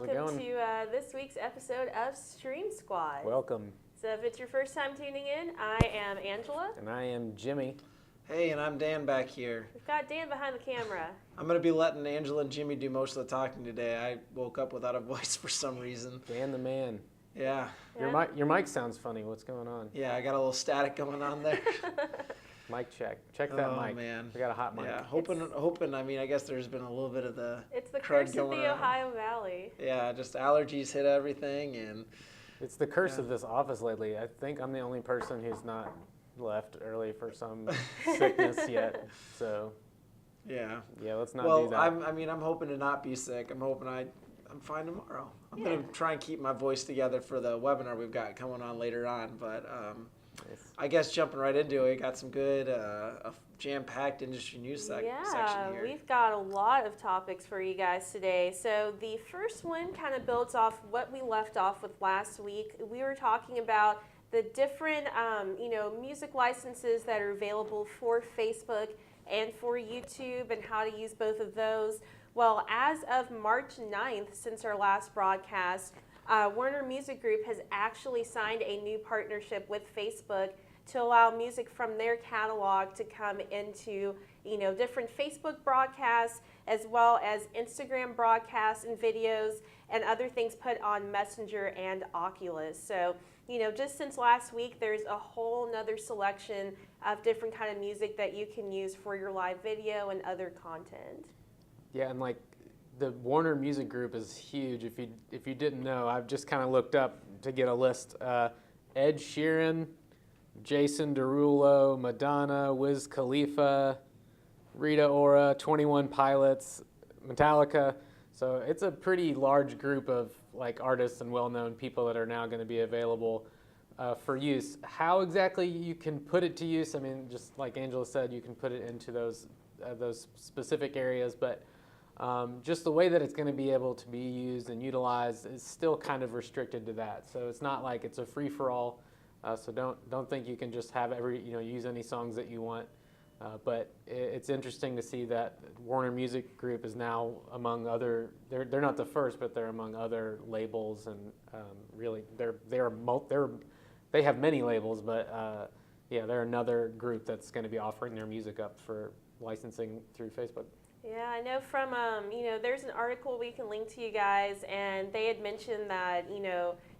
Welcome to this week's episode of Stream Squad. Welcome. So if it's your first time tuning in, I am Angela. And I am Jimmy. Hey, and I'm Dan back here. We've got Dan behind the camera. I'm going to be letting Angela and Jimmy do most of the talking today. I woke up without a voice for some reason. Dan the man. Yeah. Your mic sounds funny. What's going on? Yeah, I got a little static going on there. Mic check. Check that mic. Oh, man. We got a hot mic. Yeah, hoping, I mean, I guess there's been a little bit of the It's the crud curse of going the on. Ohio Valley. Yeah, just allergies hit everything, and It's the curse of this office lately. I think I'm the only person who's not left early for some sickness yet. So, yeah, let's not well, do that. I'm hoping to not be sick. I'm hoping I'm fine tomorrow. I'm going to try and keep my voice together for the webinar we've got coming on later on, but Nice. I guess jumping right into it, got some good a jam-packed industry news section here. We've got a lot of topics for you guys today. So the first one kind of builds off what we left off with last week. We were talking about the different music licenses that are available for Facebook and for YouTube and how to use both of those. Well, as of March 9th, since our last broadcast, Warner Music Group has actually signed a new partnership with Facebook to allow music from their catalog to come into, different Facebook broadcasts, as well as Instagram broadcasts and videos and other things put on Messenger and Oculus. So, just since last week, there's a whole nother selection of different kind of music that you can use for your live video and other content. Yeah, and the Warner Music Group is huge. If you didn't know, I've just kind of looked up to get a list. Ed Sheeran, Jason Derulo, Madonna, Wiz Khalifa, Rita Ora, 21 Pilots, Metallica. So it's a pretty large group of artists and well-known people that are now going to be available for use. How exactly you can put it to use? I mean, just like Angela said, you can put it into those specific areas, but just the way that it's going to be able to be used and utilized is still kind of restricted to that. So it's not like it's a free-for-all. So don't think you can just have use any songs that you want. But it's interesting to see that Warner Music Group is now among other. They're not the first, but they're among other labels, and really they have many labels, but they're another group that's going to be offering their music up for licensing through Facebook. Yeah, I know from, there's an article we can link to you guys, and they had mentioned that,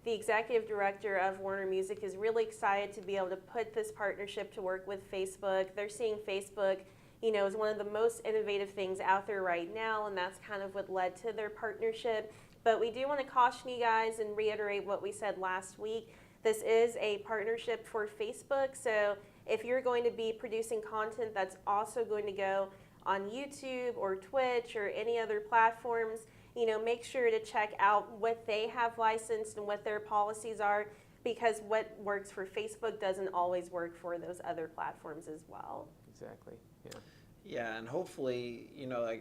the executive director of Warner Music is really excited to be able to put this partnership to work with Facebook. They're seeing Facebook, as one of the most innovative things out there right now, and that's kind of what led to their partnership. But we do want to caution you guys and reiterate what we said last week. This is a partnership for Facebook, so if you're going to be producing content that's also going to go on YouTube or Twitch or any other platforms, make sure to check out what they have licensed and what their policies are, because what works for Facebook doesn't always work for those other platforms as well. Exactly. Yeah. Yeah, and hopefully,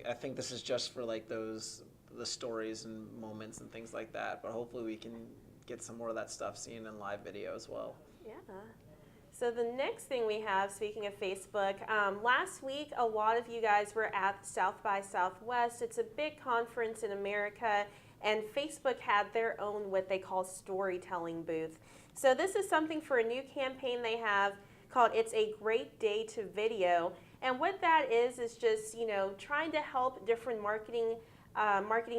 I think this is just for the stories and moments and things like that, but hopefully we can get some more of that stuff seen in live video as well. Yeah. So the next thing we have, speaking of Facebook, last week a lot of you guys were at South by Southwest. It's a big conference in America, and Facebook had their own what they call storytelling booth. So this is something for a new campaign they have called It's a Great Day to Video. And what that is just, trying to help different marketing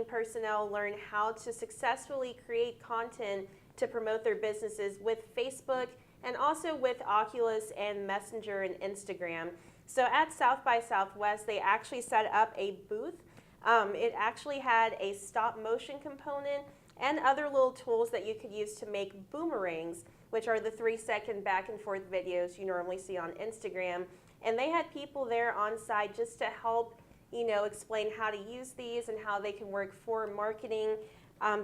personnel learn how to successfully create content to promote their businesses with Facebook, and also with Oculus and Messenger and Instagram. So at South by Southwest, they actually set up a booth. It actually had a stop motion component and other little tools that you could use to make boomerangs, which are the 3-second back and forth videos you normally see on Instagram. And they had people there on site just to help, explain how to use these and how they can work for marketing.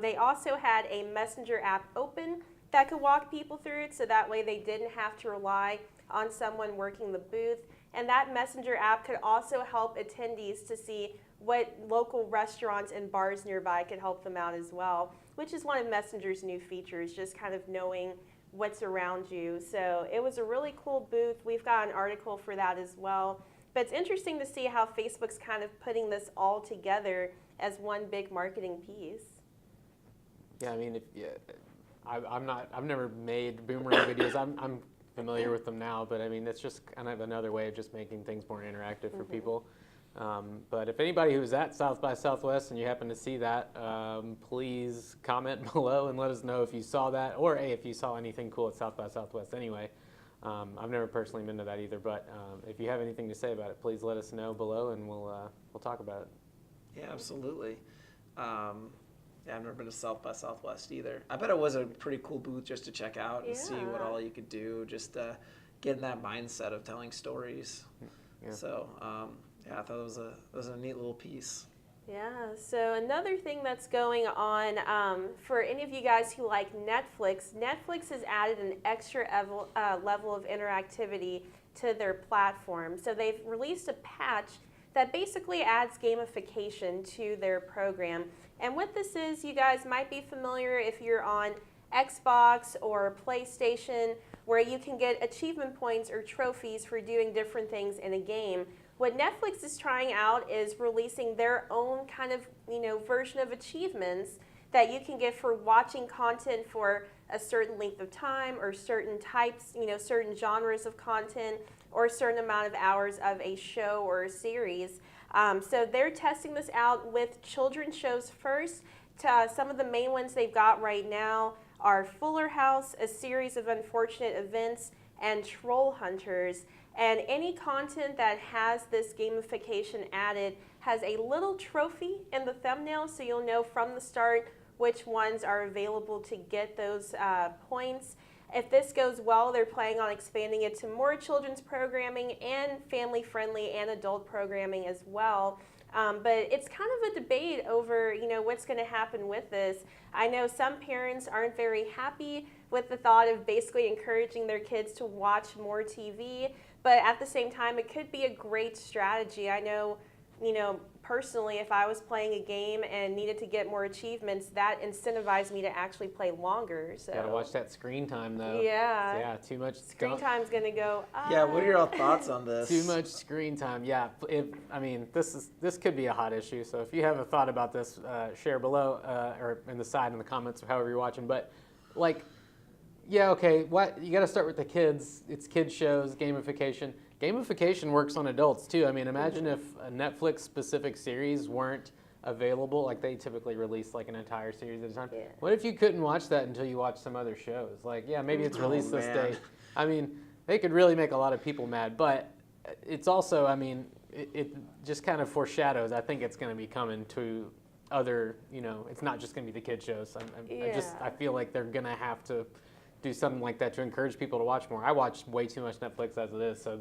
They also had a Messenger app open that could walk people through it, so that way they didn't have to rely on someone working the booth. And that Messenger app could also help attendees to see what local restaurants and bars nearby could help them out as well, which is one of Messenger's new features, just kind of knowing what's around you. So it was a really cool booth. We've got an article for that as well. But it's interesting to see how Facebook's kind of putting this all together as one big marketing piece. Yeah, I mean, I've never made boomerang videos. I'm familiar with them now, but I mean, it's just kind of another way of just making things more interactive for people. But if anybody who's at South by Southwest and you happen to see that, please comment below and let us know if you saw that, or hey, if you saw anything cool at South by Southwest anyway. I've never personally been to that either, but if you have anything to say about it, please let us know below and we'll talk about it. Yeah, absolutely. Yeah, I've never been to South by Southwest either. I bet it was a pretty cool booth just to check out and see what all you could do, just get in that mindset of telling stories. Yeah. So, yeah, I thought it was a neat little piece. Yeah, so another thing that's going on, for any of you guys who like Netflix, Netflix has added an extra level of interactivity to their platform. So they've released a patch that basically adds gamification to their program. And what this is, you guys might be familiar if you're on Xbox or PlayStation, where you can get achievement points or trophies for doing different things in a game. What Netflix is trying out is releasing their own kind of, version of achievements that you can get for watching content for a certain length of time, or certain types, certain genres of content, or a certain amount of hours of a show or a series. So they're testing this out with children's shows first. Some of the main ones they've got right now are Fuller House, A Series of Unfortunate Events, and Troll Hunters. And any content that has this gamification added has a little trophy in the thumbnail, so you'll know from the start which ones are available to get those points. If this goes well, they're planning on expanding it to more children's programming and family-friendly and adult programming as well. But it's kind of a debate over, what's going to happen with this. I know some parents aren't very happy with the thought of basically encouraging their kids to watch more TV, but at the same time, it could be a great strategy. I know, personally, if I was playing a game and needed to get more achievements, that incentivized me to actually play longer. So gotta watch that screen time though. Yeah. Yeah, too much screen time's gonna go up. Yeah, what are your thoughts on this? Too much screen time. Yeah, this could be a hot issue. So if you have a thought about this, share below or in the side in the comments, or however you're watching. But yeah, okay. What you got to start with the kids. It's kids shows, gamification. Gamification works on adults too. I mean, imagine if a Netflix specific series weren't available, like they typically release like an entire series at a time. Yeah. What if you couldn't watch that until you watch some other shows? Like, yeah, maybe it's released this day. I mean, they could really make a lot of people mad, but it's also, I mean, it just kind of foreshadows. I think it's going to be coming to other, it's not just going to be the kid shows. I feel like they're going to have to do something like that to encourage people to watch more. I watch way too much Netflix as it is, so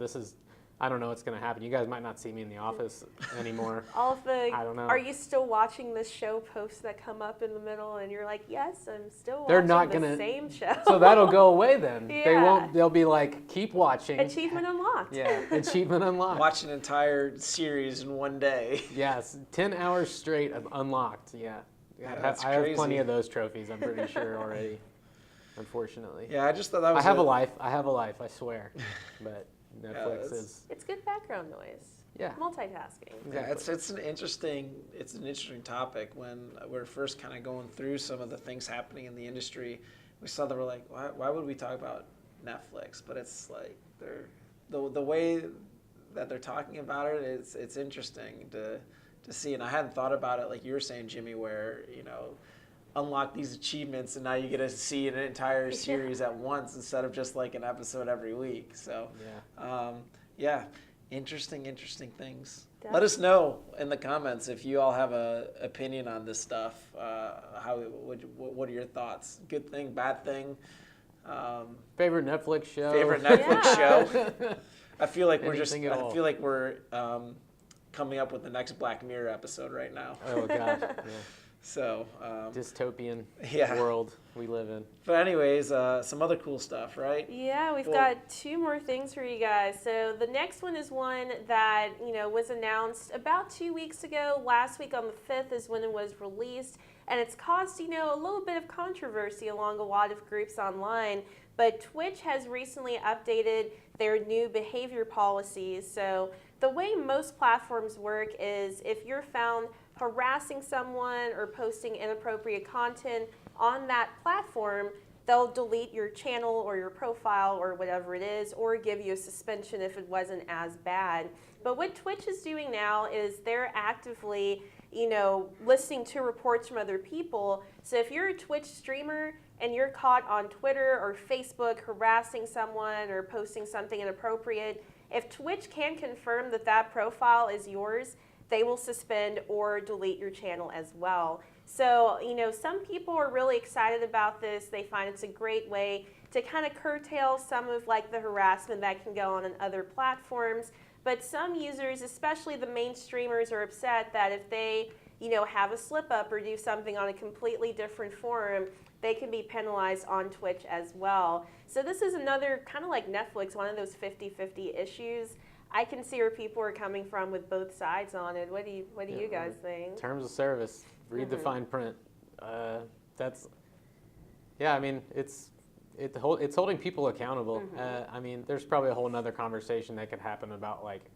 I don't know what's going to happen. You guys might not see me in the office anymore. All of the, I don't know. Are you still watching the show posts that come up in the middle and you're like, yes, I'm still They're watching not the gonna, same show. So that'll go away then. Yeah. They'll be like, keep watching. Achievement unlocked. Yeah, achievement unlocked. Watch an entire series in one day. Yes, 10 hours straight of unlocked, yeah. I have plenty of those trophies, I'm pretty sure already. Unfortunately. Yeah, I just thought that was I have a life, I swear. But Netflix is... It's good background noise. Yeah. Multitasking. Yeah, it's an interesting topic. When we're first kind of going through some of the things happening in the industry, we saw that we're like, why would we talk about Netflix? But it's like the way that they're talking about it, it's interesting to see. And I hadn't thought about it like you were saying, Jimmy, where, unlock these achievements and now you get to see an entire series at once instead of just like an episode every week. So interesting things. Definitely. Let us know in the comments if you all have a opinion on this stuff. What are your thoughts? Good thing, bad thing? Favorite Netflix show? Show? I feel like we're coming up with the next Black Mirror episode right now. Oh gosh. Yeah. So dystopian world we live in. But anyways, some other cool stuff, right? Yeah, we've got two more things for you guys. So the next one is one that was announced about 2 weeks ago. Last week on the 5th is when it was released, and it's caused a little bit of controversy along a lot of groups online. But Twitch has recently updated their new behavior policies. So the way most platforms work is if you're found harassing someone or posting inappropriate content on that platform, they'll delete your channel or your profile or whatever it is, or give you a suspension if it wasn't as bad. But what Twitch is doing now is they're actively, listening to reports from other people. So if you're a Twitch streamer and you're caught on Twitter or Facebook harassing someone or posting something inappropriate, if Twitch can confirm that that profile is yours, they will suspend or delete your channel as well. So, some people are really excited about this. They find it's a great way to kind of curtail some of like the harassment that can go on other platforms. But some users, especially the main streamers, are upset that if they, have a slip up or do something on a completely different forum, they can be penalized on Twitch as well. So this is another kind of like Netflix, one of those 50-50 issues. I can see where people are coming from with both sides on it. What do you guys think? Terms of service. Read the fine print. It's holding people accountable. There's probably a whole nother conversation that could happen about like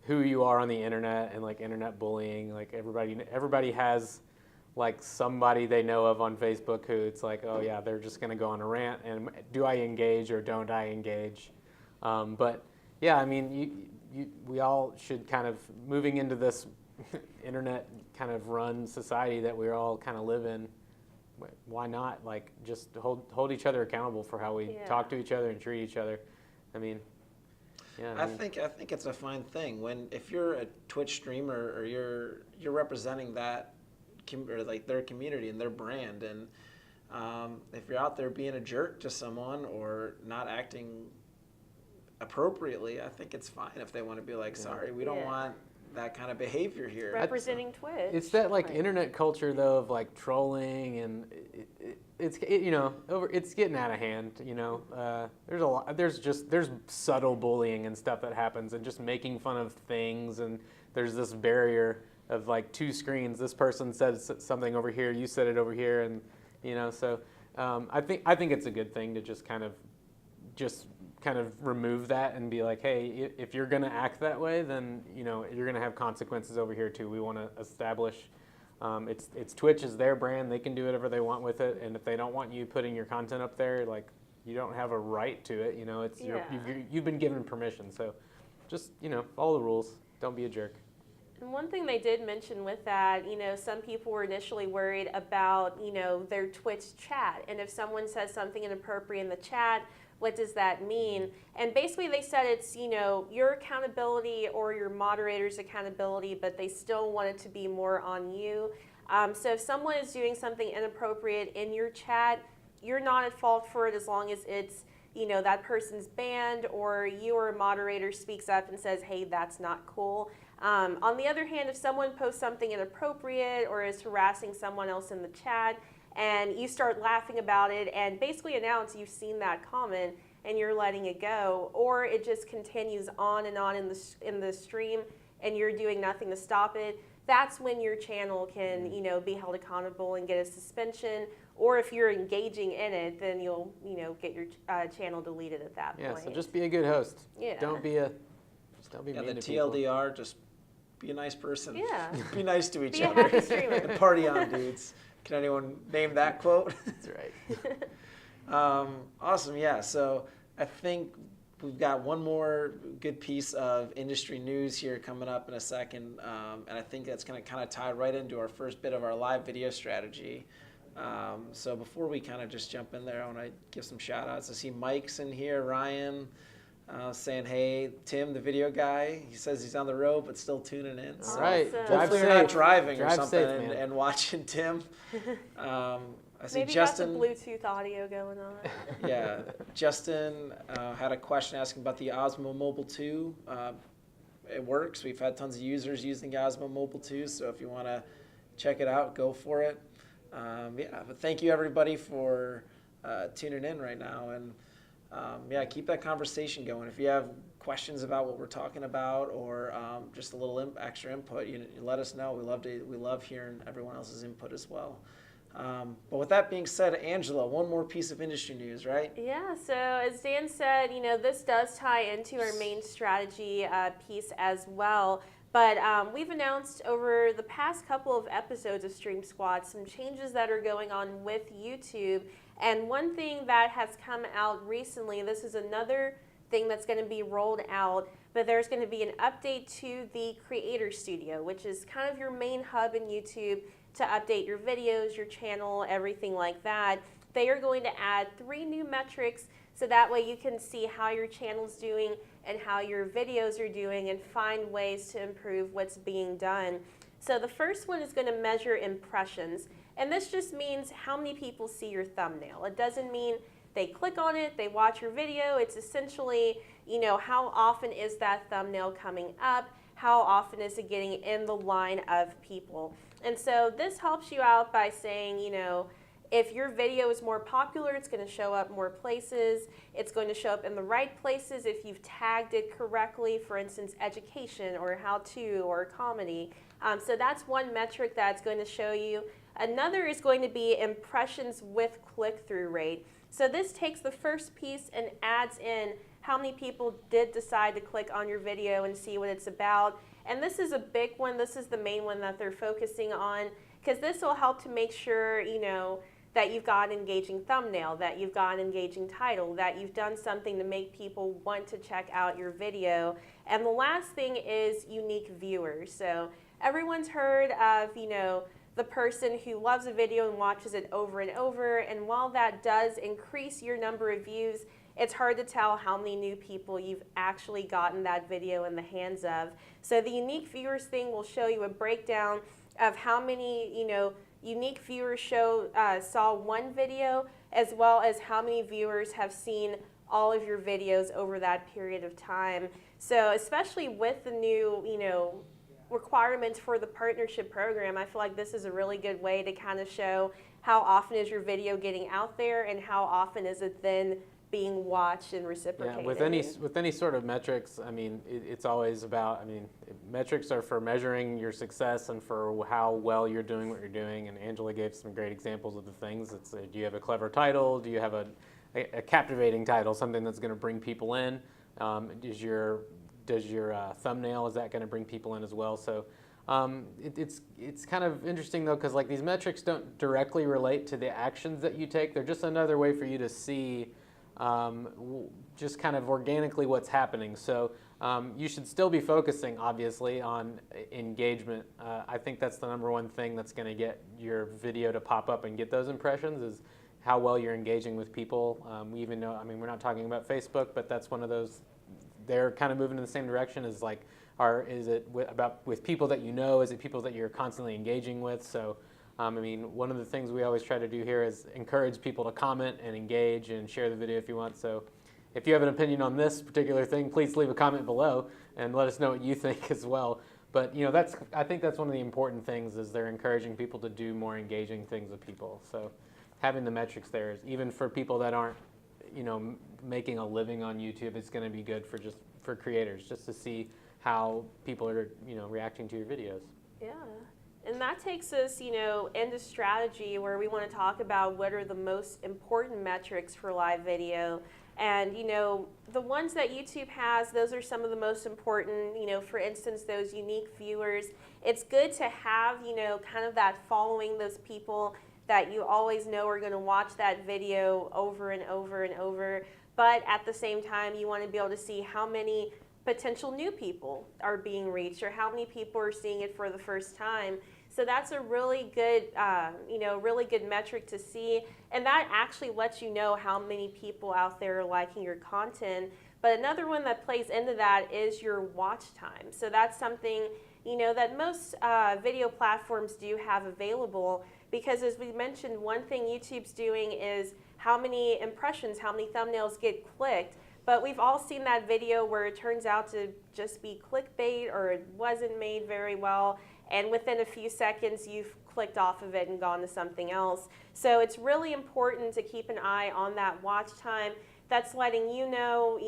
who you are on the internet and like internet bullying. Like everybody has like somebody they know of on Facebook who it's like, oh yeah, they're just gonna go on a rant, and do I engage or don't I engage? But yeah, we all should kind of moving into this internet kind of run society that we all kind of live in. Why not like just hold each other accountable for how we talk to each other and treat each other? I think it's a fine thing if you're a Twitch streamer or you're representing that or like their community and their brand, and if you're out there being a jerk to someone or not acting appropriately, I think it's fine if they want to be like, sorry, we don't want that kind of behavior here. Representing Twitch. It's that like internet culture though of like trolling, and it's getting out of hand. There's a lot. There's subtle bullying and stuff that happens, and just making fun of things, and there's this barrier of like two screens. This person says something over here, you said it over here, and so I think it's a good thing to just kind of remove that and be like, hey, if you're going to act that way, then you're going to have consequences over here too. We want to establish it's Twitch is their brand. They can do whatever they want with it, and if they don't want you putting your content up there, like you don't have a right to it. It's you've been given permission. So just follow the rules. Don't be a jerk. And one thing they did mention with that, some people were initially worried about, their Twitch chat. And if someone says something inappropriate in the chat, what does that mean? And basically they said it's, your accountability or your moderator's accountability, but they still want it to be more on you. So if someone is doing something inappropriate in your chat, you're not at fault for it as long as it's, that person's banned or you or a moderator speaks up and says, hey, that's not cool. On the other hand, if someone posts something inappropriate or is harassing someone else in the chat and you start laughing about it and basically announce you've seen that comment and you're letting it go, or it just continues on and on in the stream and you're doing nothing to stop it, that's when your channel can, be held accountable and get a suspension. Or if you're engaging in it, then you'll, get your channel deleted at that point. Yeah, so just be a good host. Yeah. Don't be mean the to people. TLDR, just be a nice person. Yeah. Be nice to each Be a other. happy streamer. And party on, dudes. Can anyone name that quote? That's right. Awesome, yeah. So I think we've got one more good piece of industry news here coming up in a second, and I think that's going to kind of tie right into our first bit of our live video strategy. So before we kind of just jump in there, I want to give some shout outs. I see Mike's in here, Ryan, saying, hey, Tim, the video guy, he says he's on the road but still tuning in. All right. Awesome. Hopefully you're not driving or Drive something safe, and watching Tim. I see Maybe Justin. got the Bluetooth audio going on. Yeah, Justin had a question asking about the Osmo Mobile 2. It works. We've had tons of users using Osmo Mobile 2, so if you want to check it out, go for it. But thank you everybody for tuning in right now, and keep that conversation going. If you have questions about what we're talking about or just a little extra input, you let us know. We love hearing everyone else's input as well. But with that being said, Angela, one more piece of industry news, right? Yeah, so as Dan said, this does tie into our main strategy piece as well. But we've announced over the past couple of episodes of Stream Squad some changes that are going on with YouTube. And one thing that has come out recently, this is another thing that's going to be rolled out, but there's going to be an update to the Creator Studio, which is kind of your main hub in YouTube to update your videos, your channel, everything like that. They are going to add 3 new metrics so that way you can see how your channel's doing and how your videos are doing and find ways to improve what's being done. So the first one is going to measure impressions, and this just means how many people see your thumbnail. It doesn't mean they click on it, they watch your video. It's essentially, how often is that thumbnail coming up? How often is it getting in the line of people? And so this helps you out by saying, if your video is more popular, it's going to show up more places. It's going to show up in the right places if you've tagged it correctly, for instance, education or how-to or comedy. So that's one metric that's going to show you. Another is going to be impressions with click-through rate. So this takes the first piece and adds in how many people did decide to click on your video and see what it's about. And this is a big one. This is the main one that they're focusing on, because this will help to make sure, that you've got an engaging thumbnail, that you've got an engaging title, that you've done something to make people want to check out your video. And the last thing is unique viewers. So everyone's heard of, the person who loves a video and watches it over and over. And while that does increase your number of views, it's hard to tell how many new people you've actually gotten that video in the hands of. So the unique viewers thing will show you a breakdown of how many, unique viewers saw one video, as well as how many viewers have seen all of your videos over that period of time. So especially with the new, requirements for the partnership program, I feel like this is a really good way to kind of show how often is your video getting out there and how often is it then being watched and reciprocated. Yeah, with any sort of metrics, it's always about, metrics are for measuring your success and for how well you're doing what you're doing. And Angela gave some great examples of the things. It's do you have a clever title? Do you have a captivating title, something that's going to bring people in? Does your thumbnail, is that going to bring people in as well? So it's kind of interesting though, because like these metrics don't directly relate to the actions that you take. They're just another way for you to see just kind of organically what's happening. So you should still be focusing, obviously, on engagement. I think that's the number one thing that's going to get your video to pop up and get those impressions is how well you're engaging with people. We even know, we're not talking about Facebook, but that's one of those, they're kind of moving in the same direction as like, is it with people that you know? Is it people that you're constantly engaging with? So one of the things we always try to do here is encourage people to comment and engage and share the video if you want. So if you have an opinion on this particular thing, please leave a comment below and let us know what you think as well. But I think that's one of the important things is they're encouraging people to do more engaging things with people. So having the metrics there is, even for people that aren't making a living on YouTube, it's going to be good for creators just to see how people are reacting to your videos. Yeah. And that takes us, into strategy, where we want to talk about what are the most important metrics for live video. And, the ones that YouTube has, those are some of the most important, for instance, those unique viewers. It's good to have, kind of that following, those people that you always know are going to watch that video over and over and over. But at the same time, you want to be able to see how many potential new people are being reached or how many people are seeing it for the first time. So that's a really good, really good metric to see. And that actually lets you know how many people out there are liking your content. But another one that plays into that is your watch time. So that's something, that most video platforms do have available, because as we mentioned, one thing YouTube's doing is how many impressions, how many thumbnails get clicked. But we've all seen that video where it turns out to just be clickbait or it wasn't made very well, and within a few seconds you've clicked off of it and gone to something else. So it's really important to keep an eye on that watch time. That's letting you know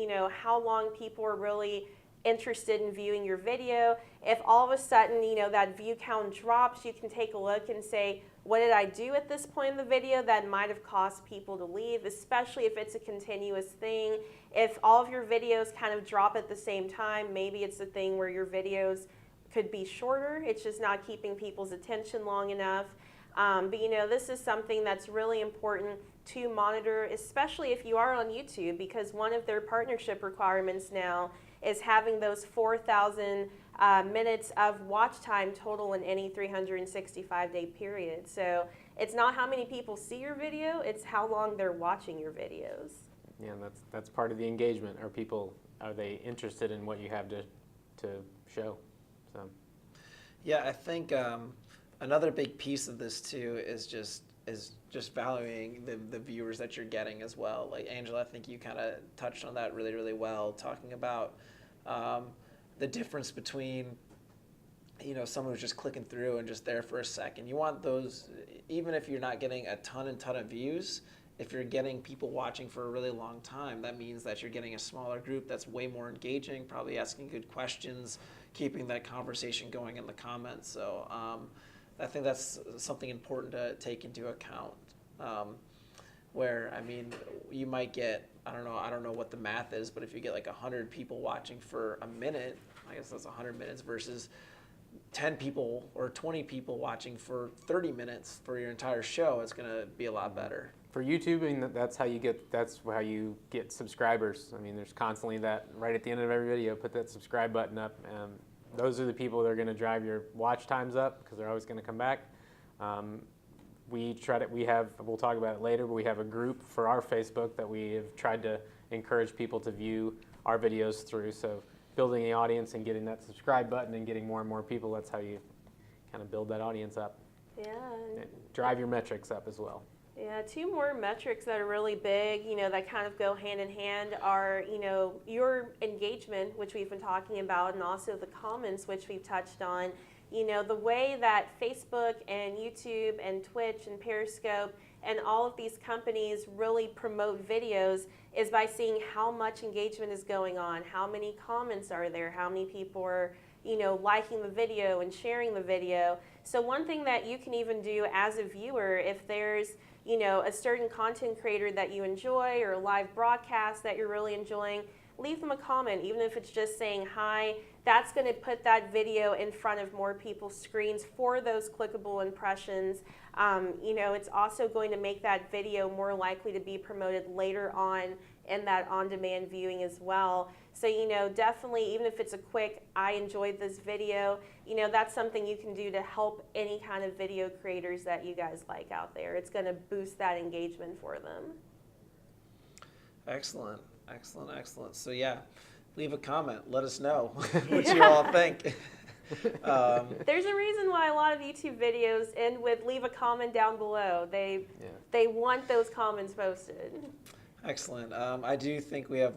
how long people are really interested in viewing your video. If all of a sudden, that view count drops, you can take a look and say, what did I do at this point in the video that might have caused people to leave, especially if it's a continuous thing. If all of your videos kind of drop at the same time, maybe it's a thing where your videos could be shorter. It's just not keeping people's attention long enough. But this is something that's really important to monitor, especially if you are on YouTube, because one of their partnership requirements now is having those 4,000 minutes of watch time total in any 365-day period. So it's not how many people see your video, it's how long they're watching your videos. Yeah, and that's part of the engagement. Are they interested in what you have to show? So. Yeah, I think another big piece of this too is just valuing the viewers that you're getting as well. Like Angela, I think you kind of touched on that really, really well, talking about the difference between someone who's just clicking through and just there for a second. You want those, even if you're not getting a ton of views, if you're getting people watching for a really long time, that means that you're getting a smaller group that's way more engaging, probably asking good questions, keeping that conversation going in the comments. So I think that's something important to take into account. Where, I mean, you might get, I don't know what the math is, but if you get like 100 people watching for a minute, I guess that's 100 minutes versus 10 people or 20 people watching for 30 minutes for your entire show, it's going to be a lot better. For YouTube, I mean, that's how you get subscribers. I mean, there's constantly that right at the end of every video, put that subscribe button up, and those are the people that are going to drive your watch times up because they're always going to come back. We'll talk about it later, but we have a group for our Facebook that we have tried to encourage people to view our videos through. So building the audience and getting that subscribe button and getting more and more people, that's how you kind of build that audience up. Yeah. And drive your metrics up as well. Yeah, two more metrics that are really big, that kind of go hand in hand are, your engagement, which we've been talking about, and also the comments, which we've touched on. The way that Facebook and YouTube and Twitch and Periscope and all of these companies really promote videos is by seeing how much engagement is going on, how many comments are there, how many people are, liking the video and sharing the video. So one thing that you can even do as a viewer, if there's, a certain content creator that you enjoy or a live broadcast that you're really enjoying, leave them a comment, even if it's just saying hi. That's going to put that video in front of more people's screens for those clickable impressions. It's also going to make that video more likely to be promoted later on in that on-demand viewing as well. So, definitely, even if it's a quick, I enjoyed this video, that's something you can do to help any kind of video creators that you guys like out there. It's going to boost that engagement for them. Excellent. So yeah, leave a comment. Let us know what you all think. There's a reason why a lot of YouTube videos end with leave a comment down below. They want those comments posted. Excellent. I do think we have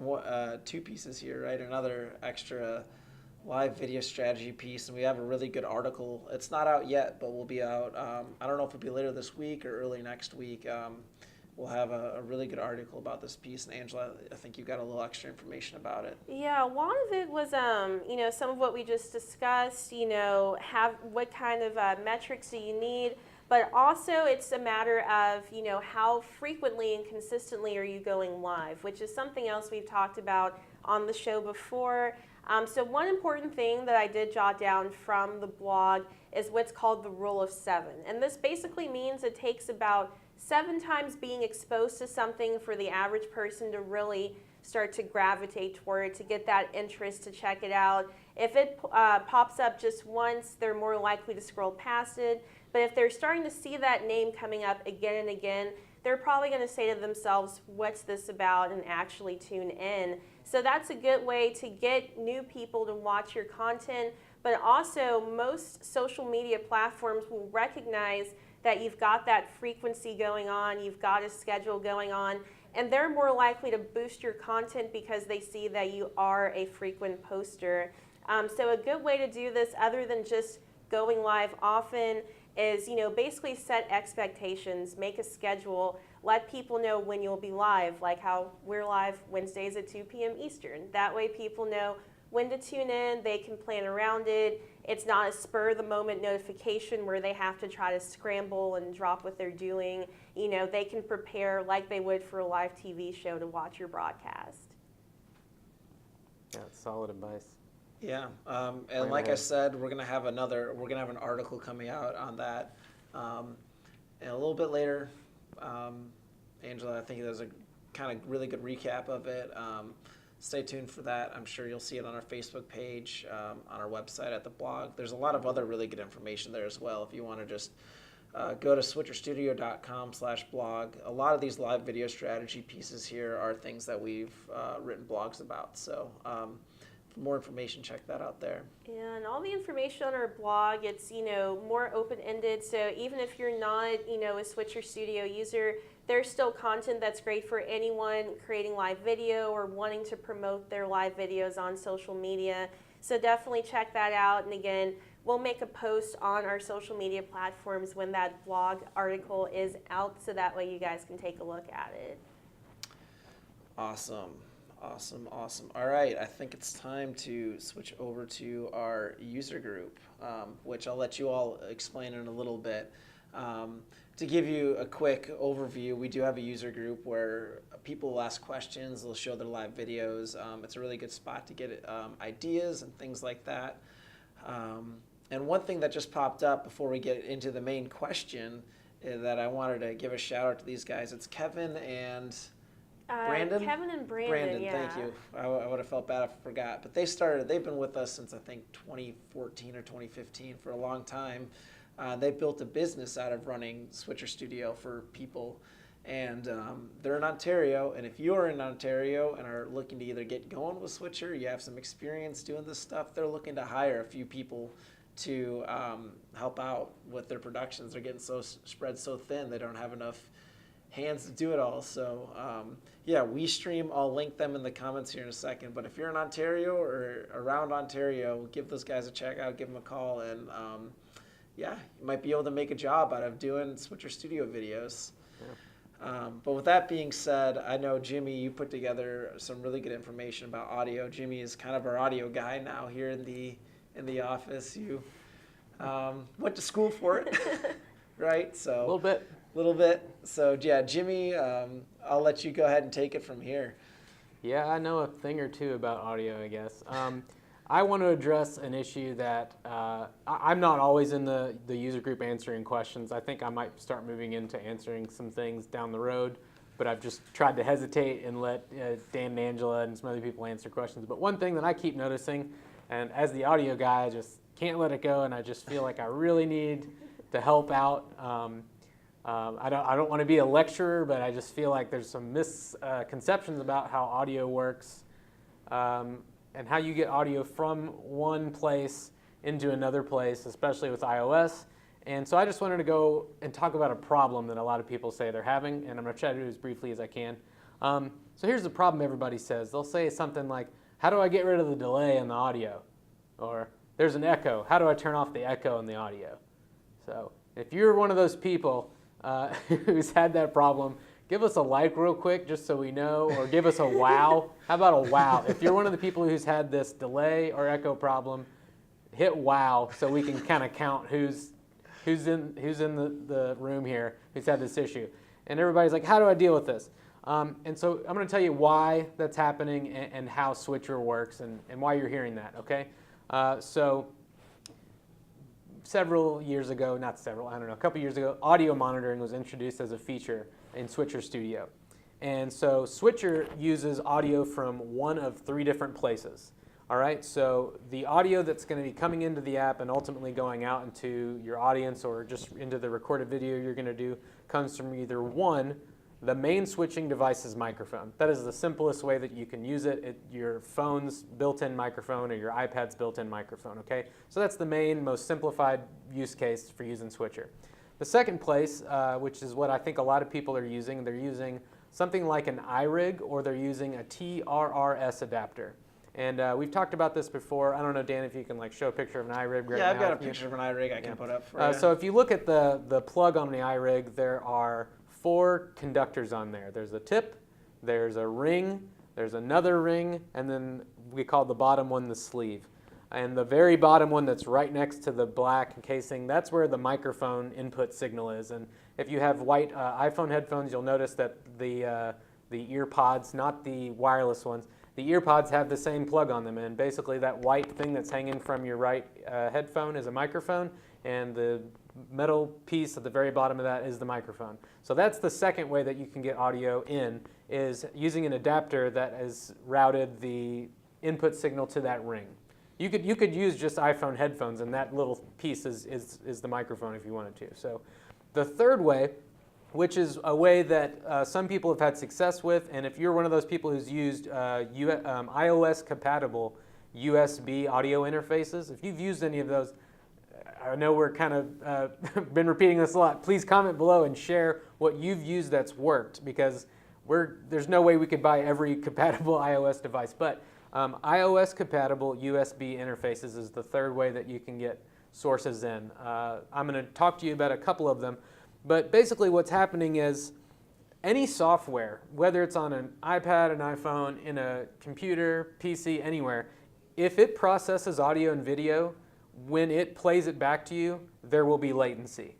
two pieces here, right? Another extra live video strategy piece, and we have a really good article. It's not out yet, but will be out. I don't know if it'll be later this week or early next week. We'll have a really good article about this piece, and Angela, I think you got a little extra information about it. Yeah, a lot of it was, some of what we just discussed, what kind of metrics do you need, but also it's a matter of, how frequently and consistently are you going live, which is something else we've talked about on the show before. So one important thing that I did jot down from the blog is what's called the rule of 7. And this basically means it takes about 7 times being exposed to something for the average person to really start to gravitate toward it, to get that interest to check it out. If it pops up just once, they're more likely to scroll past it. But if they're starting to see that name coming up again and again, they're probably going to say to themselves, what's this about, and actually tune in. So that's a good way to get new people to watch your content. But also, most social media platforms will recognize that you've got that frequency going on, you've got a schedule going on, and they're more likely to boost your content because they see that you are a frequent poster. So a good way to do this, other than just going live often, is basically set expectations, make a schedule, let people know when you'll be live, like how we're live Wednesdays at 2 p.m. Eastern. That way people know when to tune in. They can plan around it. It's not a spur-of-the-moment notification where they have to try to scramble and drop what they're doing. You know, they can prepare like they would for a live TV show to watch your broadcast. Yeah, it's solid advice. Yeah, and like I said, we're gonna have an article coming out on that, and a little bit later. Angela, I think there's a kind of really good recap of it. Stay tuned for that. I'm sure you'll see it on our Facebook page, on our website, at the blog. There's a lot of other really good information there as well. If you want to just go to switcherstudio.com/blog. A lot of these live video strategy pieces here are things that we've written blogs about. So for more information, check that out there. And all the information on our blog, it's, you know, more open-ended. So even if you're not, you know, a Switcher Studio user, there's still content that's great for anyone creating live video or wanting to promote their live videos on social media. So definitely check that out. And again, we'll make a post on our social media platforms when that blog article is out, so that way you guys can take a look at it. Awesome. Awesome. All right, I think it's time to switch over to our user group, which I'll let you all explain in a little bit. To give you a quick overview, we do have a user group where people will ask questions, they'll show their live videos. It's a really good spot to get ideas and things like that. And one thing that just popped up before we get into the main question that I wanted to give a shout out to these guys. It's Kevin and Brandon? Kevin and Brandon, yeah. Thank you. I would have felt bad if I forgot. But they've been with us since I think 2014 or 2015 for a long time. They built a business out of running Switcher Studio for people. And they're in Ontario. And if you're in Ontario and are looking to either get going with Switcher, you have some experience doing this stuff, they're looking to hire a few people to help out with their productions. They're getting spread so thin they don't have enough hands to do it all. So yeah, we stream. I'll link them in the comments here in a second. But if you're in Ontario or around Ontario, give those guys a check out, give them a call, and yeah, you might be able to make a job out of doing Switcher Studio videos. Yeah. But with that being said, I know Jimmy, you put together some really good information about audio. Jimmy is kind of our audio guy now here in the office. You went to school for it, right? So A little bit. So yeah, Jimmy, I'll let you go ahead and take it from here. Yeah, I know a thing or two about audio, I guess. I want to address an issue that I'm not always in the user group answering questions. I think I might start moving into answering some things down the road, but I've just tried to hesitate and let Dan and Angela and some other people answer questions. But one thing that I keep noticing, and as the audio guy, I just can't let it go, and I just feel like I really need to help out. I don't want to be a lecturer, but I just feel like there's some misconceptions about how audio works, and how you get audio from one place into another place, especially with iOS. And so I just wanted to go and talk about a problem that a lot of people say they're having, and I'm going to try to do it as briefly as I can. So here's the problem everybody says. They'll say something like, how do I get rid of the delay in the audio? Or there's an echo. How do I turn off the echo in the audio? So if you're one of those people who's had that problem, give us a like real quick just so we know, or give us a wow. How about a wow? If you're one of the people who's had this delay or echo problem, hit wow so we can kind of count who's in the room here who's had this issue. And everybody's like, how do I deal with this? And so I'm going to tell you why that's happening and how Switcher works and why you're hearing that, okay? So several years ago, not several, I don't know, a couple years ago, audio monitoring was introduced as a feature in Switcher Studio. And so Switcher uses audio from one of three different places. All right, so the audio that's going to be coming into the app and ultimately going out into your audience or just into the recorded video you're going to do comes from either one, the main switching device's microphone. That is the simplest way that you can use it. Your phone's built-in microphone or your iPad's built-in microphone, okay? So that's the main, most simplified use case for using Switcher. The second place, which is what I think a lot of people are using, they're using something like an iRig or they're using a TRRS adapter. And we've talked about this before. I don't know, Dan, if you can like show a picture of an iRig right now. Yeah, I've got a picture of an iRig I can put up for you. So if you look at the plug on the iRig, there are 4 conductors on there. There's a tip, there's a ring, there's another ring, and then we call the bottom one the sleeve. And the very bottom one that's right next to the black casing, that's where the microphone input signal is. And if you have white iPhone headphones, you'll notice that the ear pods, not the wireless ones, the ear pods have the same plug on them. And basically that white thing that's hanging from your right headphone is a microphone, and the metal piece at the very bottom of that is the microphone. So that's the second way that you can get audio in, is using an adapter that has routed the input signal to that ring. You could use just iPhone headphones, and that little piece is the microphone if you wanted to. So the third way, which is a way that some people have had success with, and if you're one of those people who's used iOS-compatible USB audio interfaces, if you've used any of those, I know we're kind of been repeating this a lot. Please comment below and share what you've used that's worked, because there's no way we could buy every compatible iOS device. But iOS-compatible USB interfaces is the third way that you can get sources in. I'm going to talk to you about a couple of them. But basically what's happening is any software, whether it's on an iPad, an iPhone, in a computer, PC, anywhere, if it processes audio and video, when it plays it back to you, there will be latency,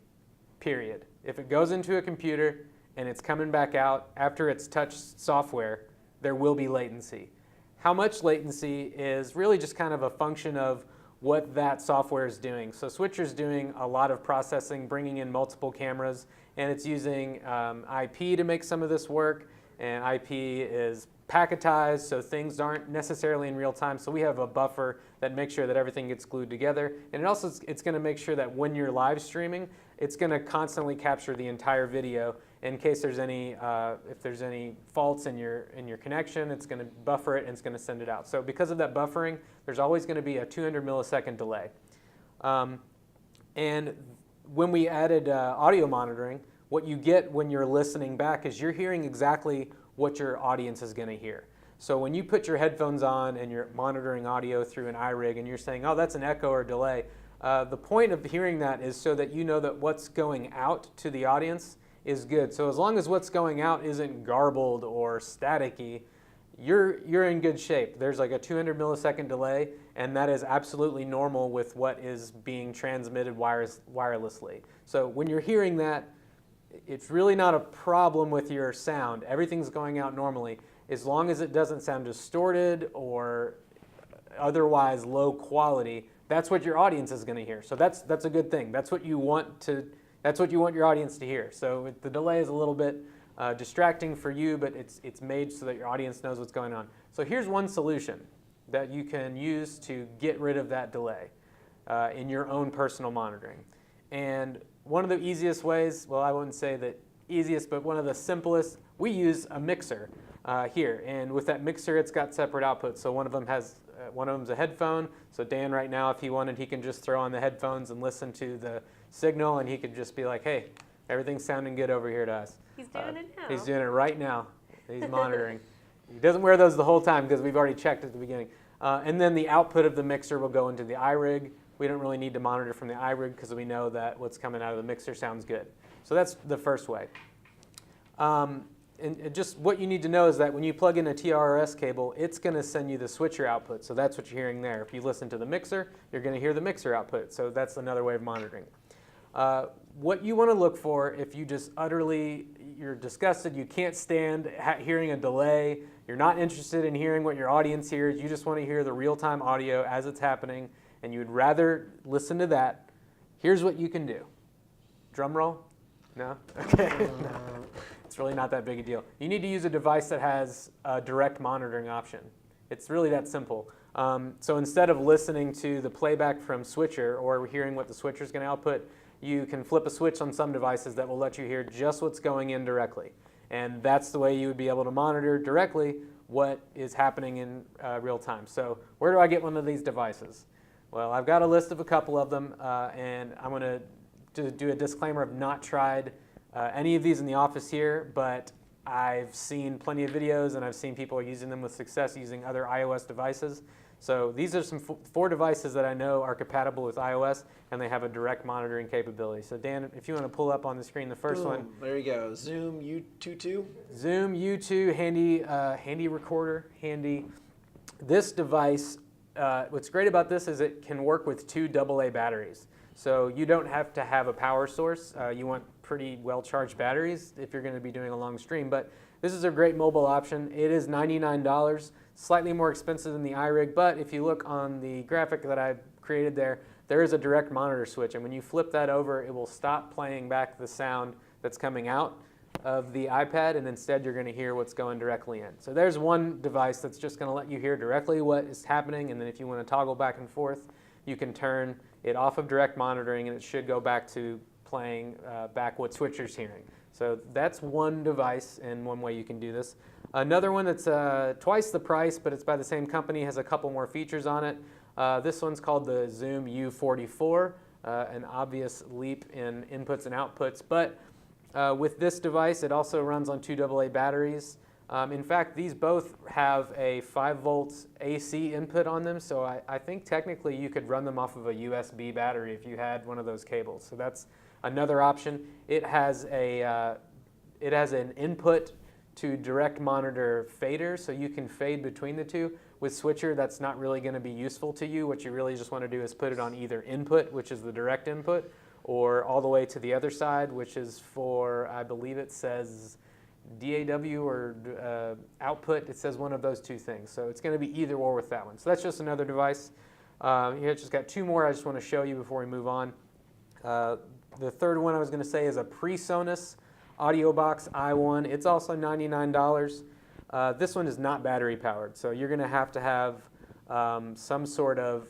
period. If it goes into a computer and it's coming back out after it's touched software, there will be latency. How much latency is really just kind of a function of what that software is doing. So Switcher's doing a lot of processing, bringing in multiple cameras, and it's using IP to make some of this work, and IP is packetized, so things aren't necessarily in real time. So we have a buffer that makes sure that everything gets glued together, and it's going to make sure that when you're live streaming, it's going to constantly capture the entire video. In case there's any, if there's any faults in your connection, it's going to buffer it and it's going to send it out. So because of that buffering, there's always going to be a 200 millisecond delay. And when we added audio monitoring, what you get when you're listening back is you're hearing exactly what your audience is going to hear. So when you put your headphones on and you're monitoring audio through an iRig and you're saying, oh, that's an echo or delay, the point of hearing that is so that you know that what's going out to the audience is good. So as long as what's going out isn't garbled or staticky, you're in good shape. There's like a 200 millisecond delay, and that is absolutely normal with what is being transmitted wirelessly. So when you're hearing that, it's really not a problem with your sound. Everything's going out normally, as long as it doesn't sound distorted or otherwise low quality. That's what your audience is going to hear. So that's a good thing. That's what you want your audience to hear. So the delay is a little bit distracting for you, but it's made so that your audience knows what's going on. So here's one solution that you can use to get rid of that delay in your own personal monitoring. And one of the easiest ways, well, I wouldn't say the easiest, but one of the simplest, we use a mixer here. And with that mixer, it's got separate outputs. So one of them's a headphone. So Dan right now, if he wanted, he can just throw on the headphones and listen to the signal, and he could just be like, hey, everything's sounding good over here to us. He's doing it now. He's doing it right now. He's monitoring. He doesn't wear those the whole time because we've already checked at the beginning. And then the output of the mixer will go into the iRig. We don't really need to monitor from the iRig because we know that what's coming out of the mixer sounds good. So that's the first way. And just what you need to know is that when you plug in a TRS cable, it's going to send you the switcher output. So that's what you're hearing there. If you listen to the mixer, you're going to hear the mixer output. So that's another way of monitoring. What you want to look for if you just you're disgusted, you can't stand hearing a delay, you're not interested in hearing what your audience hears, you just want to hear the real-time audio as it's happening, and you'd rather listen to that, here's what you can do. Drum roll? No? Okay. No. It's really not that big a deal. You need to use a device that has a direct monitoring option. It's really that simple. So instead of listening to the playback from switcher or hearing what the switcher is going to output, you can flip a switch on some devices that will let you hear just what's going in directly. And that's the way you would be able to monitor directly what is happening in real time. So where do I get one of these devices? Well, I've got a list of a couple of them, and I'm going to do a disclaimer. I've not tried any of these in the office here, but I've seen plenty of videos, and I've seen people using them with success using other iOS devices. So these are some 4 devices that I know are compatible with iOS, and they have a direct monitoring capability. So Dan, if you want to pull up on the screen the first one. There you go. Zoom U22. Zoom U2, handy recorder, handy. This device, what's great about this is it can work with 2 AA batteries. So you don't have to have a power source. You want pretty well-charged batteries if you're going to be doing a long stream. But this is a great mobile option. It is $99, slightly more expensive than the iRig. But if you look on the graphic that I created there, there is a direct monitor switch. And when you flip that over, it will stop playing back the sound that's coming out of the iPad, and instead you're going to hear what's going directly in. So there's one device that's just going to let you hear directly what is happening, and then if you want to toggle back and forth, you can turn it off of direct monitoring, and it should go back to playing back what switcher's hearing. So that's one device and one way you can do this. Another one that's twice the price, but it's by the same company, has a couple more features on it. This one's called the Zoom U44, an obvious leap in inputs and outputs, but with this device, it also runs on 2 AA batteries. In fact, these both have a 5 volts AC input on them, so I think technically you could run them off of a USB battery if you had one of those cables. So that's another option. It has an input to direct monitor fader, so you can fade between the two. With switcher, that's not really going to be useful to you. What you really just want to do is put it on either input, which is the direct input, or all the way to the other side, which is for, I believe it says DAW or output. It says one of those 2 things. So it's going to be either or with that one. So that's just another device. Here, it's just got 2 more I just want to show you before we move on. The third one I was going to say is a PreSonus AudioBox i1. It's also $99. This one is not battery powered, so you're going to have some sort of,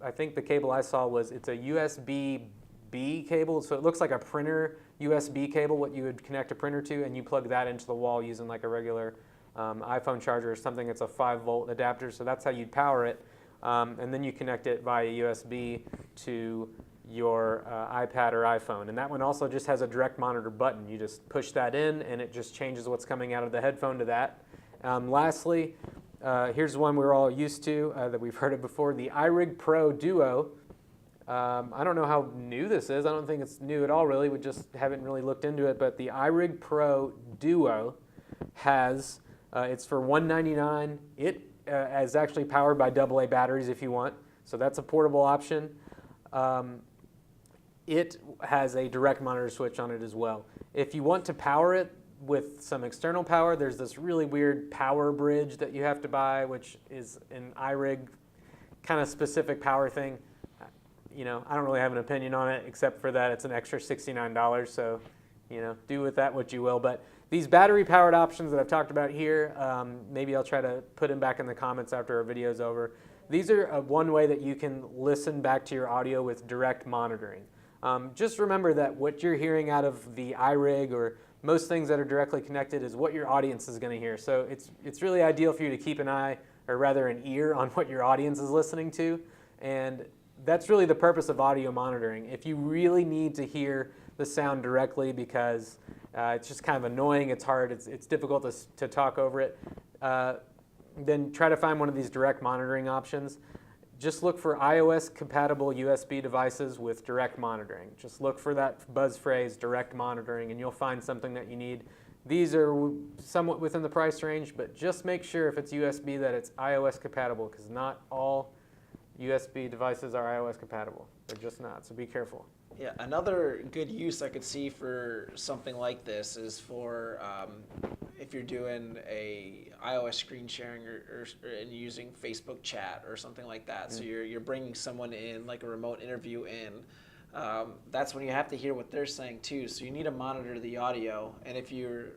I think the cable I saw was, it's a USB-B cable, so it looks like a printer USB cable, what you would connect a printer to, and you plug that into the wall using like a regular iPhone charger or something. It's a 5 volt adapter, so that's how you'd power it. And then you connect it via USB to your iPad or iPhone. And that one also just has a direct monitor button. You just push that in and it just changes what's coming out of the headphone to that. Lastly, here's one we're all used to that we've heard of before, the iRig Pro Duo. I don't know how new this is. I don't think it's new at all, really. We just haven't really looked into it. But the iRig Pro Duo has, it's for $199. It is actually powered by AA batteries if you want. So that's a portable option. It has a direct monitor switch on it as well. If you want to power it with some external power, there's this really weird power bridge that you have to buy, which is an iRig kind of specific power thing. You know, I don't really have an opinion on it, except for that it's an extra $69, so, you know, do with that what you will. But these battery-powered options that I've talked about here, maybe I'll try to put them back in the comments after our video's over. These are one way that you can listen back to your audio with direct monitoring. Just remember that what you're hearing out of the iRig or most things that are directly connected is what your audience is going to hear. So it's really ideal for you to keep an eye, or rather an ear, on what your audience is listening to. And that's really the purpose of audio monitoring. If you really need to hear the sound directly because it's just kind of annoying, it's hard, it's difficult to talk over it, then try to find one of these direct monitoring options. Just look for iOS-compatible USB devices with direct monitoring. Just look for that buzz phrase, direct monitoring, and you'll find something that you need. These are somewhat within the price range, but just make sure if it's USB that it's iOS-compatible, because not all USB devices are iOS compatible. They're just not, so be careful. Yeah, another good use I could see for something like this is for if you're doing a iOS screen sharing or and using Facebook chat or something like that. So you're bringing someone in, like a remote interview in. That's when you have to hear what they're saying too. So you need to monitor the audio, and if you're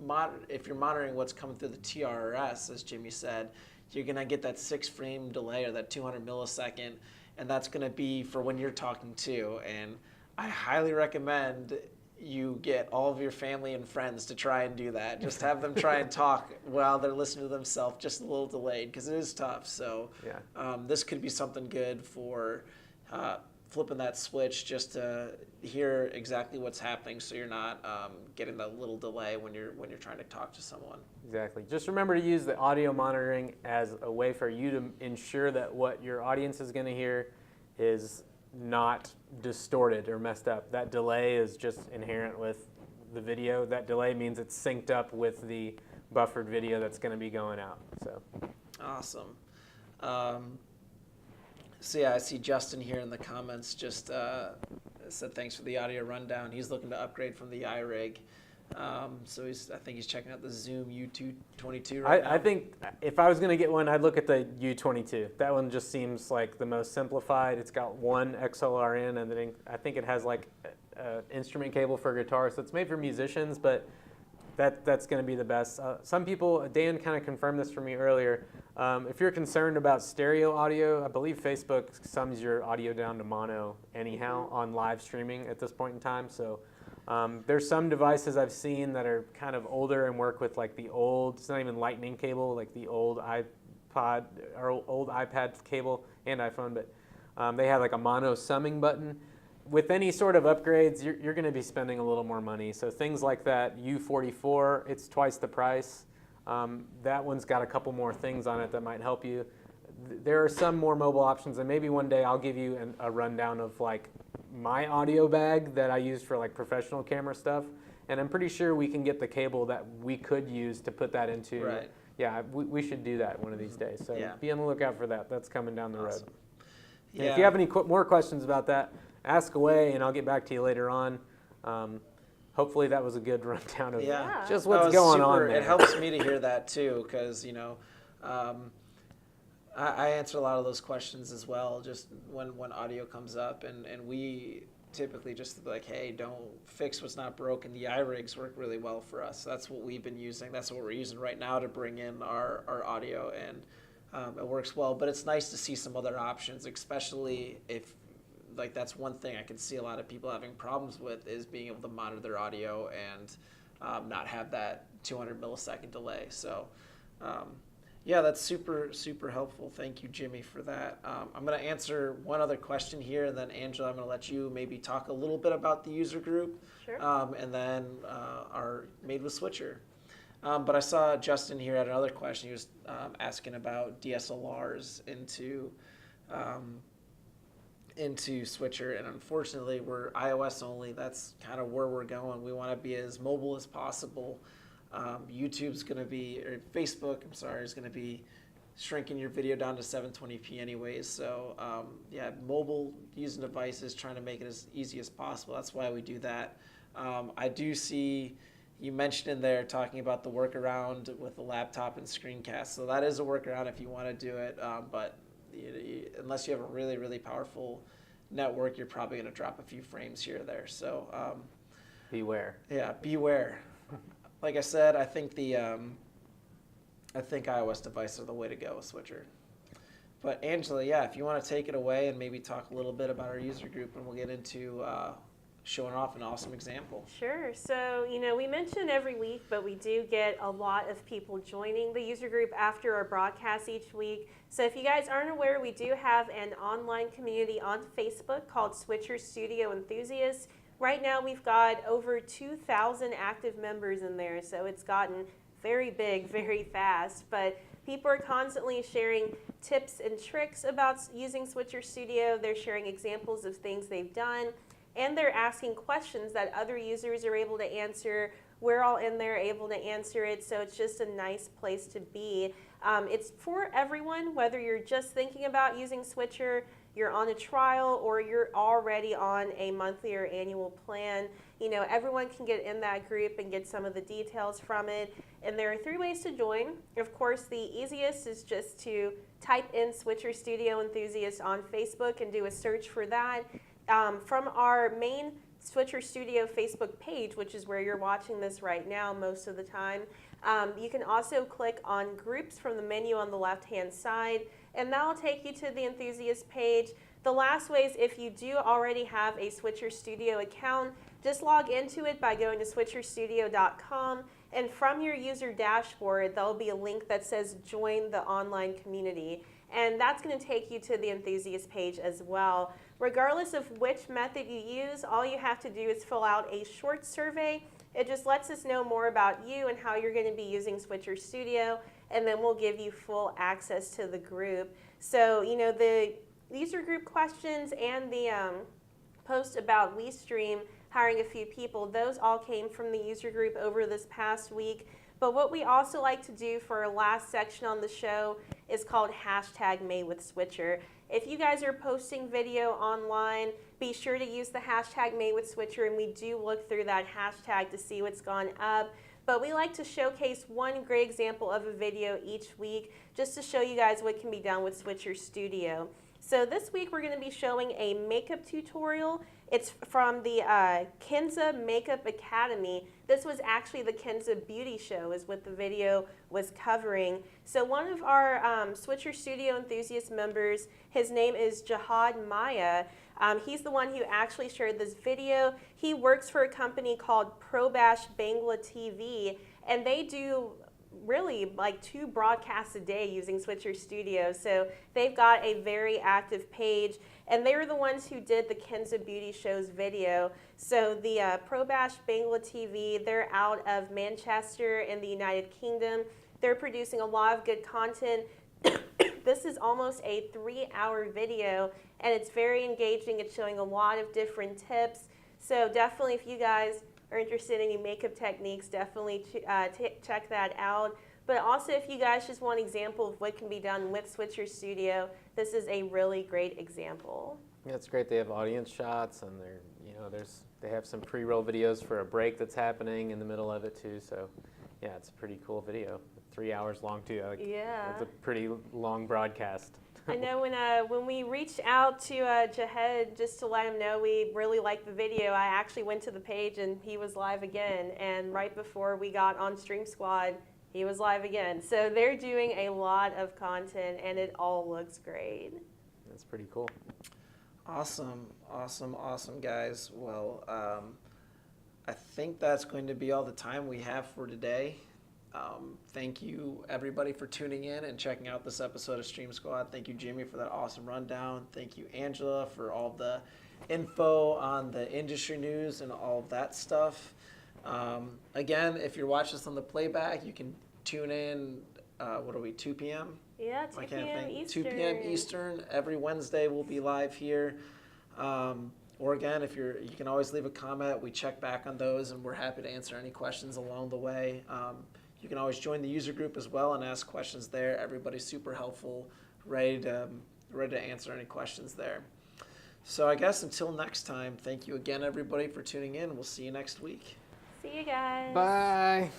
monitoring what's coming through the TRS, as Jimmy said, you're gonna get that 6-frame delay or that 200 millisecond, and that's gonna be for when you're talking too. And I highly recommend you get all of your family and friends to try and do that. Just have them try and talk while they're listening to themselves, just a little delayed, because it is tough. So yeah. This could be something good for flipping that switch just to hear exactly what's happening, so you're not getting that little delay when you're trying to talk to someone. Exactly. Just remember to use the audio monitoring as a way for you to ensure that what your audience is going to hear is not distorted or messed up. That delay is just inherent with the video. That delay means it's synced up with the buffered video that's going to be going out. So awesome. So yeah, I see Justin here in the comments just said thanks for the audio rundown. He's looking to upgrade from the iRig. So I think he's checking out the Zoom U222 right now. I think if I was going to get one, I'd look at the U22. That one just seems like the most simplified. It's got one XLR in, and then I think it has like an instrument cable for guitar. So it's made for musicians, but that's going to be the best. Some people, Dan kind of confirmed this for me earlier. If you're concerned about stereo audio, I believe Facebook sums your audio down to mono anyhow on live streaming at this point in time. So there's some devices I've seen that are kind of older and work with like the old, it's not even lightning cable, like the old iPod or old iPad cable and iPhone, but they have like a mono summing button. With any sort of upgrades, you're going to be spending a little more money. So things like that U44, it's twice the price. That one's got a couple more things on it that might help you. There are some more mobile options, and maybe one day I'll give you a rundown of like my audio bag that I use for like professional camera stuff. And I'm pretty sure we can get the cable that we could use to put that into. Right. Yeah, we should do that one of these days. So be on the lookout for that. That's coming down the road. Yeah. And if you have any more questions about that, ask away, and I'll get back to you later on. Hopefully that was a good rundown of just what's going on there. It helps me to hear that too, because I answer a lot of those questions as well, just when audio comes up, and we typically just like, hey, don't fix what's not broken. The iRigs work really well for us. That's what we've been using. That's what we're using right now to bring in our audio, and it works well. But it's nice to see some other options, especially if like that's one thing I can see a lot of people having problems with is being able to monitor their audio and not have that 200 millisecond delay. So yeah, that's super, super helpful. Thank you, Jimmy, for that. I'm going to answer one other question here, and then Angela, I'm going to let you maybe talk a little bit about the user group. Sure. And then our Made with Switcher. But I saw Justin here had another question. He was asking about DSLRs into Switcher, and unfortunately we're iOS only. That's kind of where we're going. We want to be as mobile as possible. YouTube's going to be, or Facebook, I'm sorry, is going to be shrinking your video down to 720p anyways. So yeah, mobile using devices, trying to make it as easy as possible. That's why we do that. I do see you mentioned in there talking about the workaround with the laptop and screencast. So that is a workaround if you want to do it, but unless you have a really, really powerful network, you're probably going to drop a few frames here or there. So beware. Yeah, beware. Like I said, I think iOS devices are the way to go with Switcher. But Angela, yeah, if you want to take it away and maybe talk a little bit about our user group, and we'll get into showing off an awesome example. Sure. So, we mention every week, but we do get a lot of people joining the user group after our broadcast each week. So if you guys aren't aware, we do have an online community on Facebook called Switcher Studio Enthusiasts. Right now we've got over 2,000 active members in there, so it's gotten very big, very fast. But people are constantly sharing tips and tricks about using Switcher Studio. They're sharing examples of things they've done, and they're asking questions that other users are able to answer. We're all in there able to answer it, so it's just a nice place to be. It's for everyone, whether you're just thinking about using Switcher, you're on a trial, or you're already on a monthly or annual plan. Everyone can get in that group and get some of the details from it. And there are 3 ways to join. Of course, the easiest is just to type in Switcher Studio Enthusiast on Facebook and do a search for that. From our main Switcher Studio Facebook page, which is where you're watching this right now most of the time, you can also click on groups from the menu on the left-hand side, and that'll take you to the enthusiast page. The last way is if you do already have a Switcher Studio account, just log into it by going to switcherstudio.com, and from your user dashboard, there'll be a link that says join the online community. And that's going to take you to the enthusiast page as well. Regardless of which method you use, all you have to do is fill out a short survey. It just lets us know more about you and how you're going to be using Switcher Studio, and then we'll give you full access to the group. So, you know, the user group questions and the post about WeStream hiring a few people, those all came from the user group over this past week. But what we also like to do for our last section on the show is called #MadeWithSwitcher. If you guys are posting video online, be sure to use the #MadeWithSwitcher, and we do look through that hashtag to see what's gone up. But we like to showcase one great example of a video each week just to show you guys what can be done with Switcher Studio. So this week we're going to be showing a makeup tutorial. It's from the Kenza Makeup Academy. This was actually the Kenza Beauty Show is what the video was covering. So one of our Switcher Studio enthusiast members, his name is Jihad Maya. He's the one who actually shared this video. He works for a company called Probash Bangla TV, and they do really like 2 broadcasts a day using Switcher Studio. So they've got a very active page, and they were the ones who did the Kenza Beauty Show's video. So the Probash Bangla TV, they're out of Manchester in the United Kingdom. They're producing a lot of good content. This is almost a 3-hour video, and it's very engaging. It's showing a lot of different tips. So definitely, if you guys are interested in any makeup techniques, definitely check that out. But also, if you guys just want an example of what can be done with Switcher Studio, this is a really great example. Yeah, it's great. They have audience shots, and they have some pre-roll videos for a break that's happening in the middle of it too. So, yeah, it's a pretty cool video. 3 hours long too. Yeah, it's a pretty long broadcast. I know when we reached out to Jahid just to let him know we really liked the video, I actually went to the page and he was live again. And right before we got on Stream Squad, he was live again. So they're doing a lot of content, and it all looks great. That's pretty cool. Awesome, awesome, awesome, guys. Well, I think that's going to be all the time we have for today. Thank you, everybody, for tuning in and checking out this episode of Stream Squad. Thank you, Jimmy, for that awesome rundown. Thank you, Angela, for all the info on the industry news and all of that stuff. Again, if you're watching this on the playback, you can tune in, 2 p.m.? Yeah, 2 p.m. Eastern. 2 p.m. Eastern. Every Wednesday we'll be live here. Or again, you can always leave a comment. We check back on those, and we're happy to answer any questions along the way. You can always join the user group as well and ask questions there. Everybody's super helpful, ready to answer any questions there. So I guess until next time, thank you again, everybody, for tuning in. We'll see you next week. See you guys. Bye.